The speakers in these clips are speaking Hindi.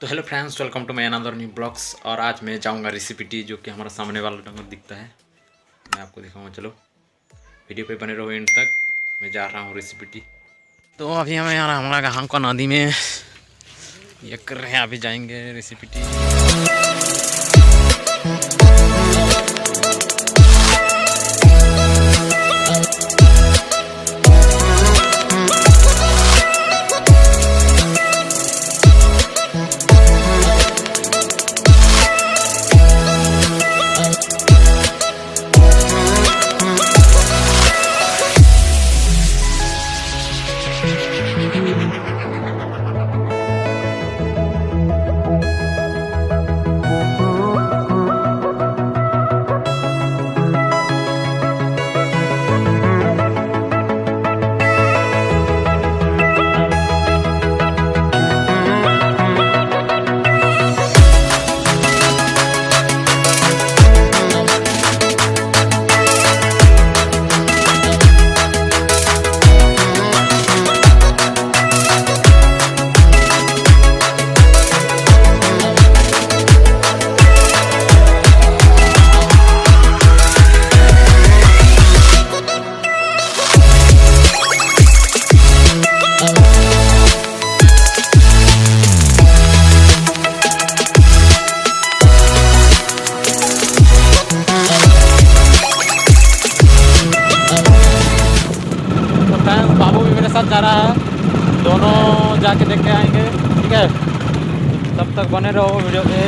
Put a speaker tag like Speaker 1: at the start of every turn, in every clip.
Speaker 1: तो hello friends, welcome to my another new blogs. और आज मैं जाऊंगा रिसिपिटी, जो कि हमारा सामने वाला डंगर दिखता है। मैं आपको दिखाऊंगा, चलो वीडियो पे बने रहो एंड तक। मैं जा रहा हूँ रिसिपिटी। तो अभी हमें यार हमारा गाँव का नदी में ये कर रहे हैं, अभी जाएंगे रिसिपिटी। बाबू भी मेरे साथ जा रहा है, दोनों जाके देख के आएंगे। ठीक है, तब तक बने रहो वीडियो पे।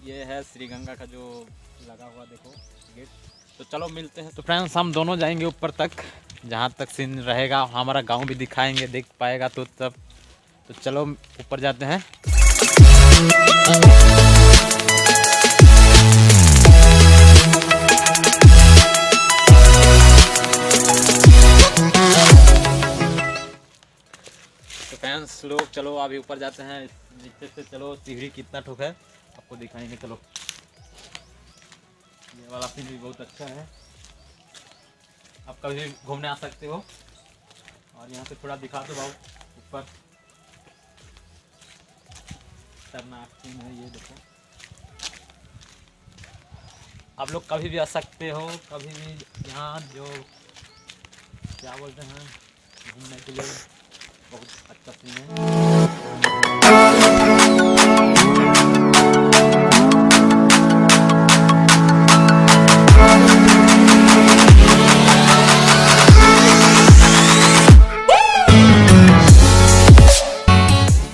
Speaker 1: ये है श्री गंगा का जो लगा हुआ देखो गेट। तो चलो मिलते हैं। तो फ्रेंड्स, हम दोनों जाएंगे ऊपर तक, जहाँ तक सीन रहेगा। हमारा गांव भी दिखाएंगे, देख पाएगा तो तब। तो चलो ऊपर जाते हैं। तो फ्रेंड्स लोग, चलो अभी ऊपर जाते हैं। नीचे से चलो, सीढ़ी कितना ठोक है आपको दिखाएंगे। चलो, ये वाला सीन भी बहुत अच्छा है, आप कभी भी घूमने आ सकते हो। और यहाँ से थोड़ा दिखा दो भाव ऊपर, खतरनाक सीन है ये देखो। आप लोग कभी भी आ सकते हो, कभी भी। यहाँ जो क्या बोलते हैं, घूमने के लिए बहुत अच्छा सीन है।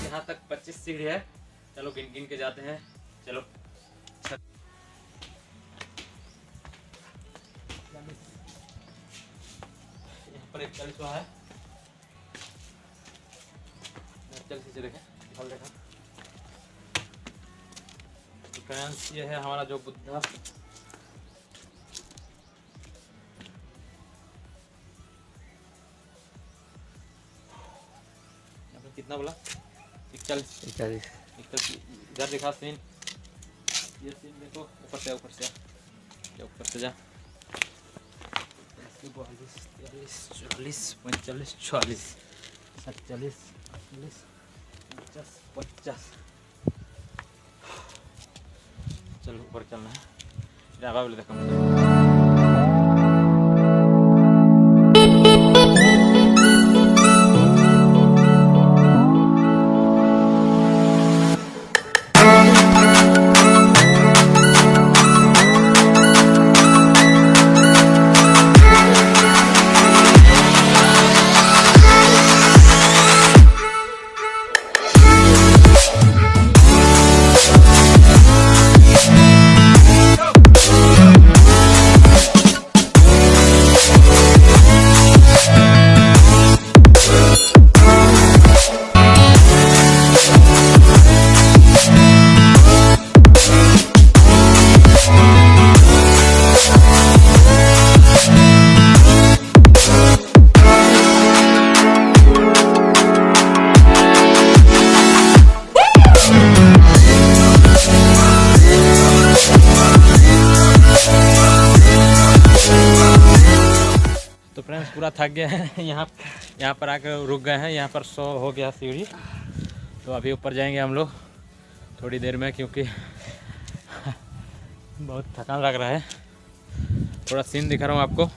Speaker 1: यहाँ तक 25 सीढ़ी है, चलो गिन गिन के जाते हैं। चलो, यहाँ पर 41 है। चल से देखा। तो फ्रेंड्स, ये है हमारा जो बुद्धा। कितना बोला? 41। इधर दिखा सीन, ये सीन देखो, ऊपर से ये ऊपर से जा। 42, 43, 44, 45, 47, 48, 49, 50। चलो ऊपर चलना है, आगे वाले देखो। तो फ्रेंड्स पूरा थक गए हैं, यहाँ पर आकर रुक गए हैं। यहाँ पर 100 हो गया सीढ़ी, तो अभी ऊपर जाएंगे हम लोग थोड़ी देर में, क्योंकि बहुत थकान लग रहा है। थोड़ा सीन दिखा रहा हूँ आपको।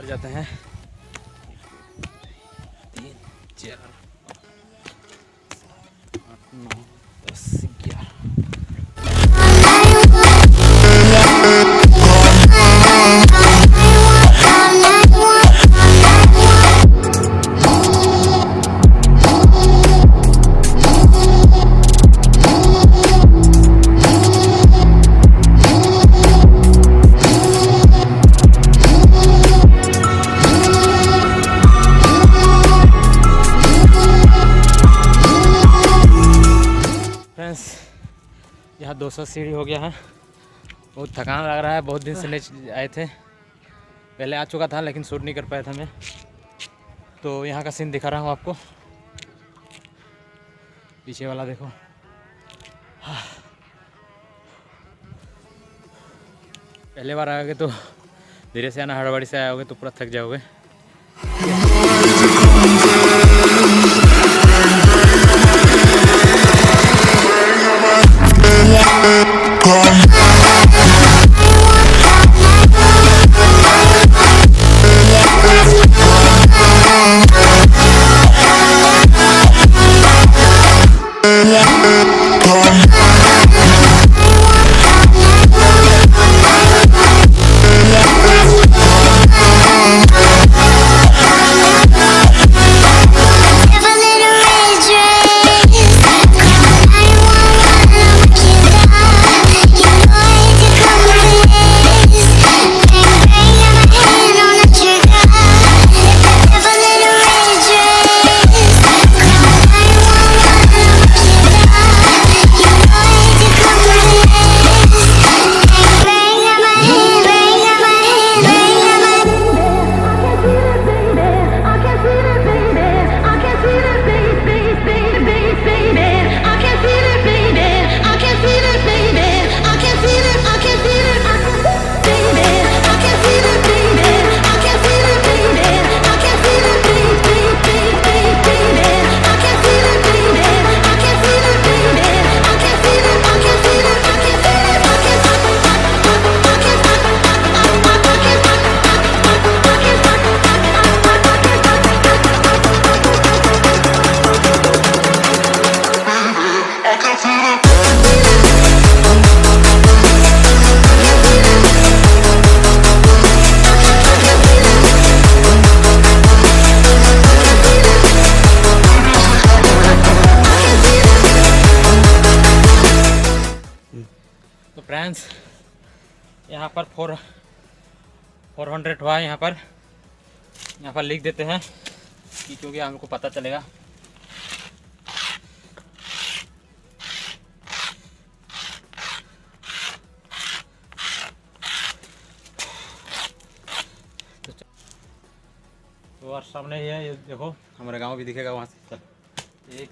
Speaker 1: जाते हैं 3, 4, 8, 9, 10, 11। यहाँ 200 सीढ़ी हो गया है। बहुत थकान लग रहा है, बहुत दिन से नहीं आए थे। पहले आ चुका था लेकिन शूट नहीं कर पाया था मैं। तो यहाँ का सीन दिखा रहा हूँ आपको। पीछे वाला देखो। पहले बार आओगे तो धीरे से आना, हड़बड़ी से आओगे तो पूरा थक जाओगे। तो फ्रेंड्स यहाँ पर 400 हुआ है। यहाँ पर लिख देते हैं कि क्योंकि हमको पता चलेगा। तो और सामने ही है, ये देखो हमारा गांव भी दिखेगा वहाँ से। चल एक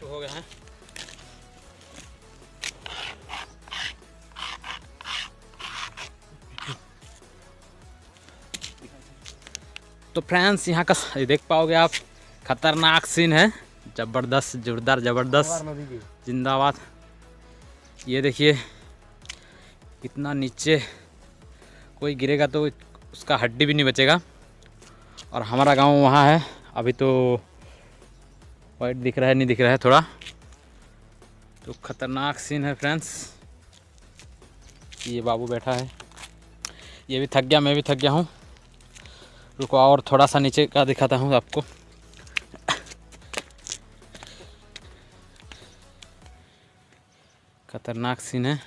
Speaker 1: हो गए हैं। तो फ्रेंड्स यहाँ का देख पाओगे आप, खतरनाक सीन है, जबरदस्त, जोरदार, जबरदस्त, जिंदाबाद। ये देखिए कितना नीचे, कोई गिरेगा तो उसका हड्डी भी नहीं बचेगा। और हमारा गांव वहाँ है। अभी तो वाइट दिख रहा है, नहीं दिख रहा है थोड़ा। तो खतरनाक सीन है फ्रेंड्स। ये बाबू बैठा है, ये भी थक गया, मैं भी थक गया हूँ। रुको और थोड़ा सा नीचे का दिखाता हूँ आपको। खतरनाक सीन है।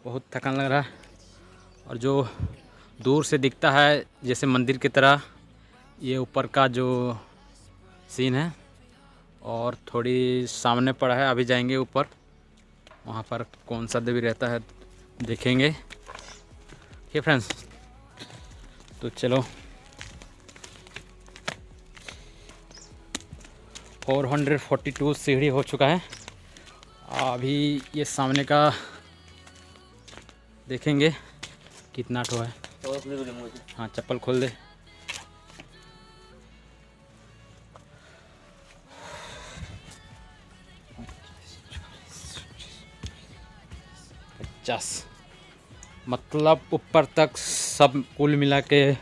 Speaker 1: बहुत थकान लग रहा है। और जो दूर से दिखता है जैसे मंदिर की तरह, ये ऊपर का जो सीन है। और थोड़ी सामने पड़ा है, अभी जाएंगे ऊपर, वहाँ पर कौन सा देवी रहता है देखेंगे। ठीक है फ्रेंड्स, तो चलो। 442 सीढ़ी हो चुका है। अभी ये सामने का देखेंगे कितना ठो है। हाँ चप्पल खोल दे। मतलब ऊपर तक सब कुल मिला के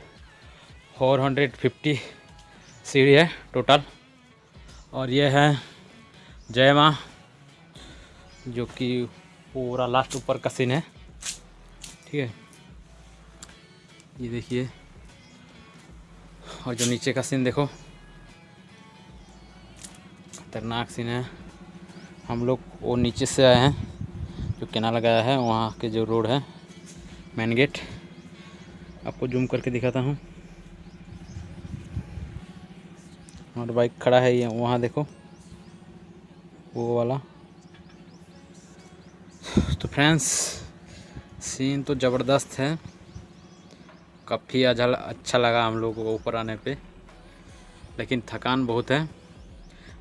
Speaker 1: 450 सीढ़ी है टोटल। और ये है जय माँ, जो कि पूरा लास्ट ऊपर का सीन है। ठीक है, ये देखिए। और जो नीचे का सीन देखो, खतरनाक सीन है। हम लोग वो नीचे से आए हैं, जो केना लगाया है वहाँ के जो रोड है, मेन गेट, आपको जूम करके दिखाता हूँ। और बाइक खड़ा है ये वहाँ देखो, वो वाला। तो फ्रेंड्स सीन तो ज़बरदस्त है, काफ़ी अच्छा लगा हम लोगों को ऊपर आने पे। लेकिन थकान बहुत है,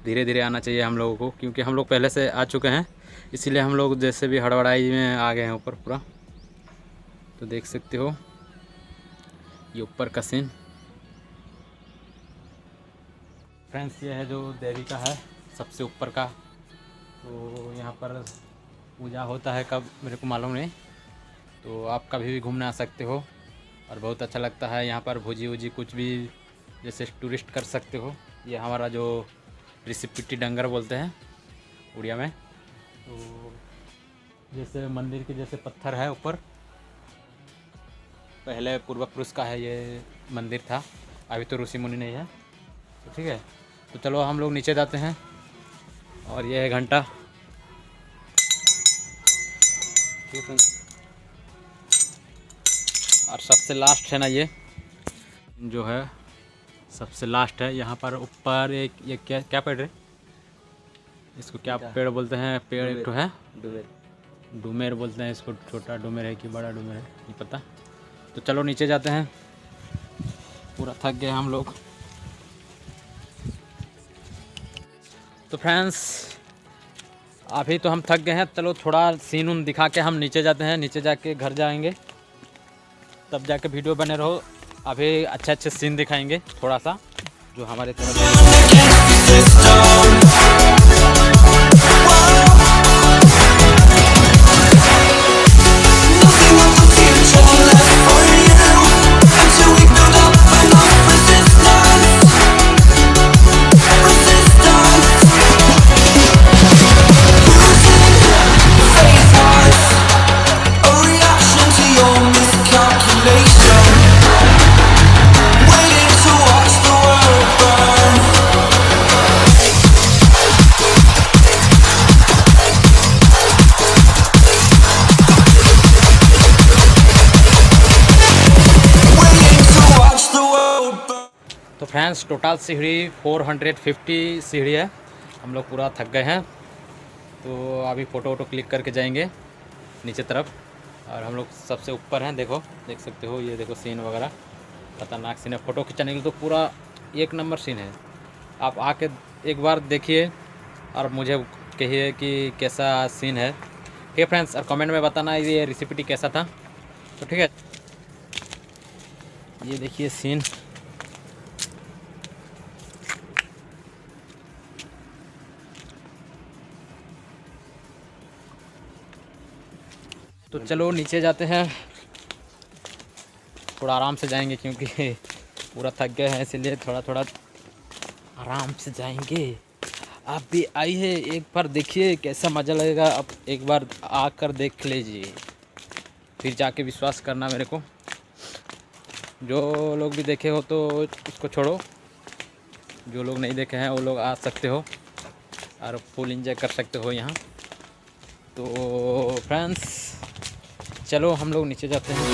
Speaker 1: धीरे धीरे आना चाहिए हम लोगों को, क्योंकि हम लोग पहले से आ चुके हैं, इसीलिए हम लोग जैसे भी हड़बड़ाई में आ गए हैं ऊपर पूरा। तो देख सकते हो ये ऊपर का सीन। फ्रेंड्स ये है जो देवी का है, सबसे ऊपर का। तो यहाँ पर पूजा होता है कब मेरे को मालूम नहीं, तो आप कभी भी घूमने आ सकते हो। और बहुत अच्छा लगता है यहाँ पर, भुजी वुजी कुछ भी जैसे टूरिस्ट कर सकते हो। ये हमारा जो रिसिपिटी डंगर बोलते हैं उड़िया में। तो जैसे मंदिर के जैसे पत्थर है ऊपर, पहले पूर्व पुरुष का है ये मंदिर था, अभी तो ऋषि मुनि नहीं है। तो ठीक है, तो चलो हम लोग नीचे जाते हैं। और ये है घंटा, ठीक है। और सबसे लास्ट है ना, ये जो है सबसे लास्ट है। यहाँ पर ऊपर एक ये क्या क्या पेड़ है, इसको क्या पेड़ बोलते हैं? पेड़ एक तो है डूमेर बोलते हैं इसको। छोटा डूमेर है कि बड़ा डूमेर है नहीं पता। तो चलो नीचे जाते हैं, पूरा थक गए हम लोग। तो फ्रेंड्स अभी तो हम थक गए हैं, चलो थोड़ा सीन उन दिखा के हम नीचे जाते हैं। नीचे जाके घर जाएंगे, तब जाके वीडियो बने रहो। अभी अच्छे अच्छे सीन दिखाएंगे थोड़ा सा, जो हमारे तो फ्रेंड्स टोटल सीढ़ी 450 सीढ़ी है। हम लोग पूरा थक गए हैं, तो अभी फ़ोटो वोटो क्लिक करके जाएंगे नीचे तरफ। और हम लोग सबसे ऊपर हैं, देखो देख सकते हो, ये देखो सीन वगैरह खतरनाक सीन है। फ़ोटो खिंचाने के लिए तो पूरा एक नंबर सीन है। आप आके एक बार देखिए और मुझे कहिए कि कैसा सीन है। ठीक है फ्रेंड्स, और कमेंट में बताना ये रिसिपिटी कैसा था। तो ठीक है, ये देखिए सीन। तो चलो नीचे जाते हैं, थोड़ा आराम से जाएंगे क्योंकि पूरा थक गए हैं, इसलिए थोड़ा थोड़ा आराम से जाएंगे। आप भी आइए, एक बार देखिए कैसा मज़ा लगेगा। अब एक बार आकर देख लीजिए, फिर जाके विश्वास करना मेरे को। जो लोग भी देखे हो तो उसको छोड़ो, जो लोग नहीं देखे हैं वो लोग आ सकते हो और फुल एंजॉय कर सकते हो यहाँ। तो फ्रेंड्स चलो हम लोग नीचे जाते हैं।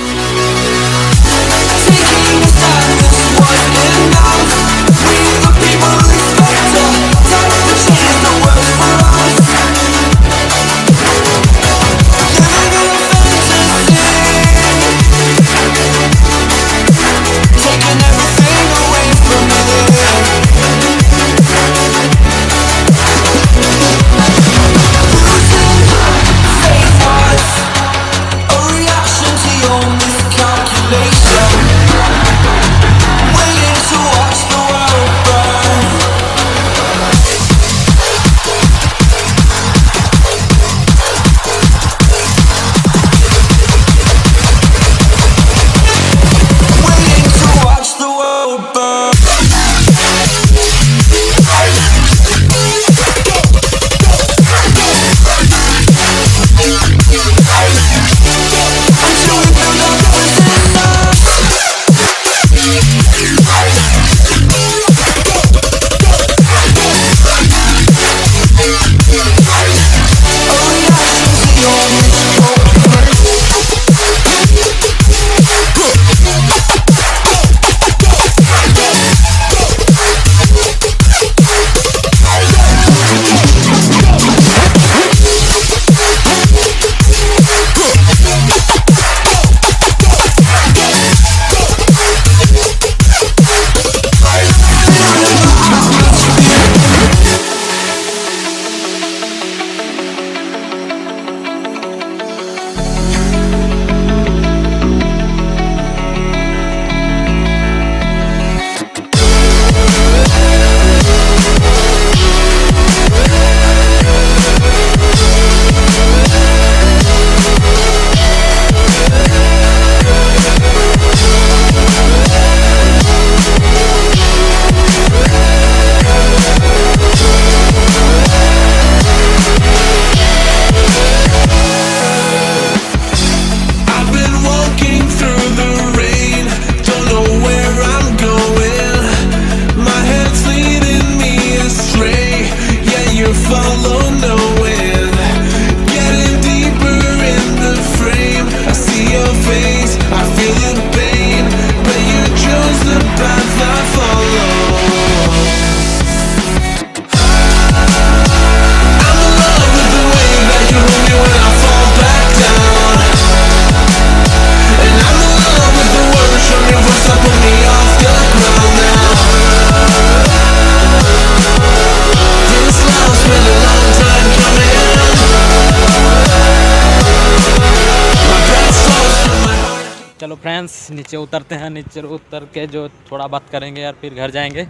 Speaker 1: चलो फ्रेंड्स नीचे उतरते हैं। नीचे उतर के जो थोड़ा बात करेंगे यार, फिर घर जाएंगे।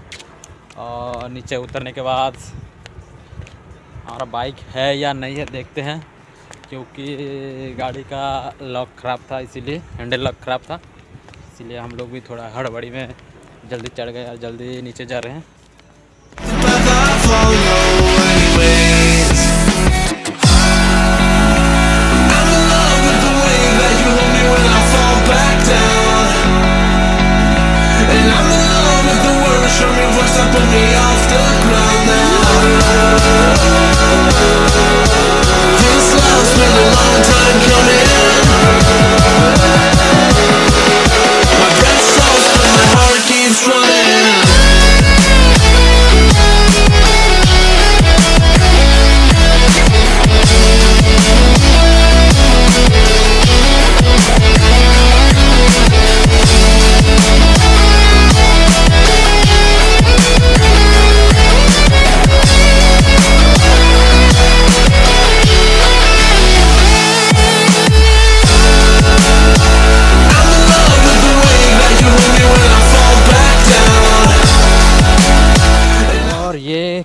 Speaker 1: और नीचे उतरने के बाद हमारा बाइक है या नहीं है देखते हैं, क्योंकि गाड़ी का लॉक ख़राब था, इसीलिए हैंडल लॉक ख़राब था, इसीलिए हम लोग भी थोड़ा हड़बड़ी में जल्दी चढ़ गए और जल्दी नीचे जा रहे हैं।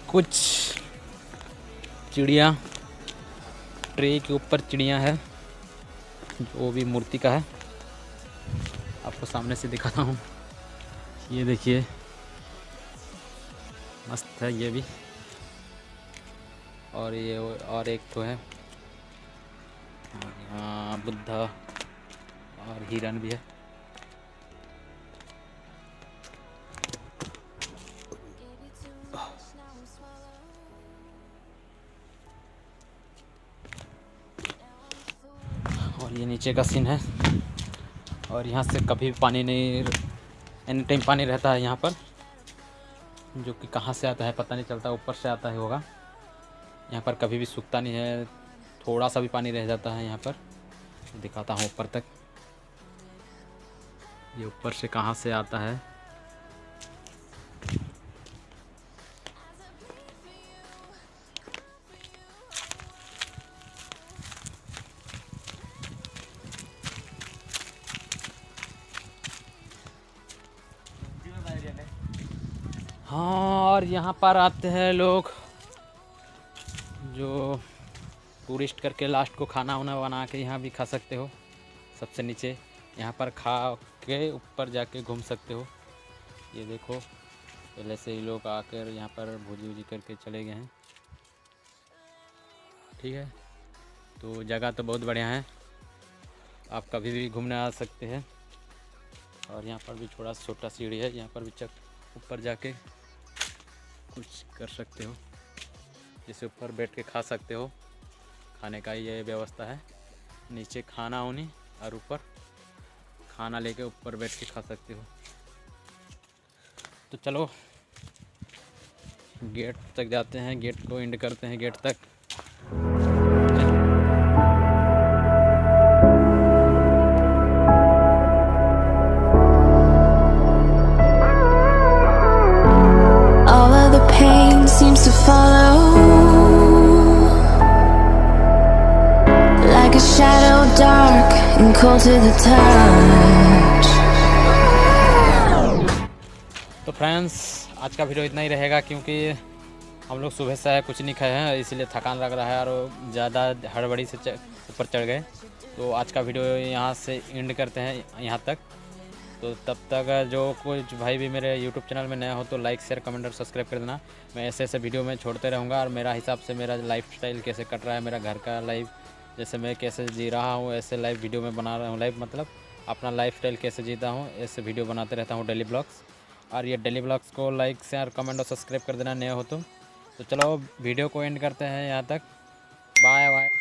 Speaker 1: कुछ चिड़िया ट्रे के ऊपर चिड़िया है, जो भी मूर्ति का है। आपको सामने से दिखाता हूँ, ये देखिए मस्त है ये भी। और ये और एक तो है, यहाँ बुद्धा और हिरन भी है। और ये नीचे का सीन है। और यहाँ से कभी पानी नहीं, एनी टाइम पानी रहता है यहाँ पर, जो कि कहाँ से आता है पता नहीं चलता, ऊपर से आता है होगा। यहाँ पर कभी भी सूखता नहीं है, थोड़ा सा भी पानी रह जाता है यहाँ पर। दिखाता हूँ ऊपर तक, ये ऊपर से कहाँ से आता है। हाँ, और यहाँ पर आते हैं लोग जो टूरिस्ट करके लास्ट को खाना वाना बना के यहाँ भी खा सकते हो। सबसे नीचे यहाँ पर खा के ऊपर जाके घूम सकते हो। ये देखो पहले से ही लोग आकर यहाँ पर भोजी वोजी करके चले गए हैं। ठीक है, तो जगह तो बहुत बढ़िया है, आप कभी भी घूमने आ सकते हैं। और यहाँ पर भी थोड़ा छोटा सीढ़ी है, यहाँ पर भी ऊपर जाके कुछ कर सकते हो, जैसे ऊपर बैठ के खा सकते हो। खाने का ये व्यवस्था है, नीचे खाना होनी और ऊपर खाना लेके ऊपर बैठ के खा सकते हो। तो चलो गेट तक जाते हैं, गेट को एंड करते हैं गेट तक।
Speaker 2: Seems to follow like a shadow, dark and cold to the touch.
Speaker 1: तो फ्रेंड्स आज का वीडियो इतना ही रहेगा, क्योंकि हम लोग सुबह से कुछ नहीं खाए हैं, इसलिए थकान लग रहा है और ज़्यादा हड़बड़ी से ऊपर चढ़ गए। तो आज का वीडियो यहाँ से एंड करते हैं यहाँ तक। तो तब तक जो कुछ भाई भी मेरे YouTube चैनल में नया हो तो लाइक शेयर कमेंट और सब्सक्राइब कर देना। मैं ऐसे ऐसे वीडियो में छोड़ते रहूँगा, और मेरा हिसाब से मेरा लाइफस्टाइल कैसे कट रहा है, मेरा घर का लाइफ जैसे मैं कैसे जी रहा हूँ, ऐसे लाइव वीडियो में बना रहा हूँ। लाइव मतलब अपना लाइफस्टाइल कैसे जीता हूँ, ऐसे वीडियो बनाते रहता हूँ, डेली ब्लॉग्स। और ये डेली ब्लॉग्स को लाइक शेयर कमेंट और सब्सक्राइब कर देना नया हो तो चलो वीडियो को एंड करते हैं यहाँ तक। Bye bye.